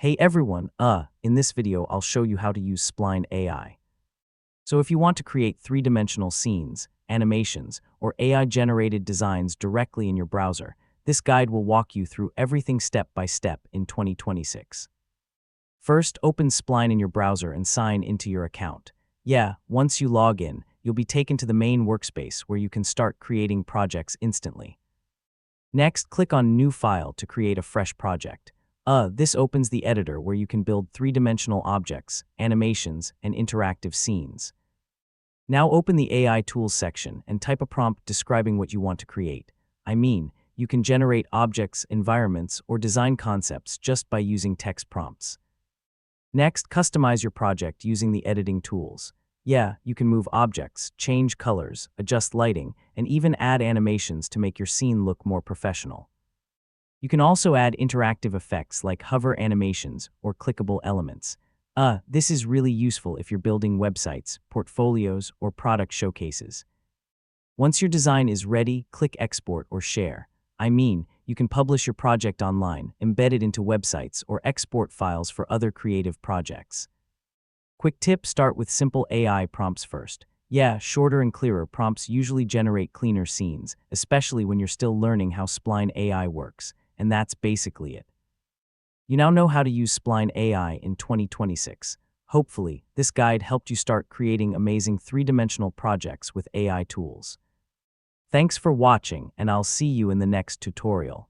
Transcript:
Hey everyone, in this video I'll show you how to use Spline AI. So if you want to create three-dimensional scenes, animations, or AI-generated designs directly in your browser, this guide will walk you through everything step by step in 2026. First, open Spline in your browser and sign into your account. Once you log in, you'll be taken to the main workspace where you can start creating projects instantly. Next, click on New File to create a fresh project. This opens the editor where you can build three-dimensional objects, animations, and interactive scenes. Now open the AI Tools section and type a prompt describing what you want to create. You can generate objects, environments, or design concepts just by using text prompts. Next, customize your project using the editing tools. You can move objects, change colors, adjust lighting, and even add animations to make your scene look more professional. You can also add interactive effects like hover animations or clickable elements. This is really useful if you're building websites, portfolios, or product showcases. Once your design is ready, click Export or Share. You can publish your project online, embed it into websites, or export files for other creative projects. Quick tip: start with simple AI prompts first. Shorter and clearer prompts usually generate cleaner scenes, especially when you're still learning how Spline AI works. And that's basically it. You now know how to use Spline AI in 2026. Hopefully, this guide helped you start creating amazing three-dimensional projects with AI tools. Thanks for watching, and I'll see you in the next tutorial.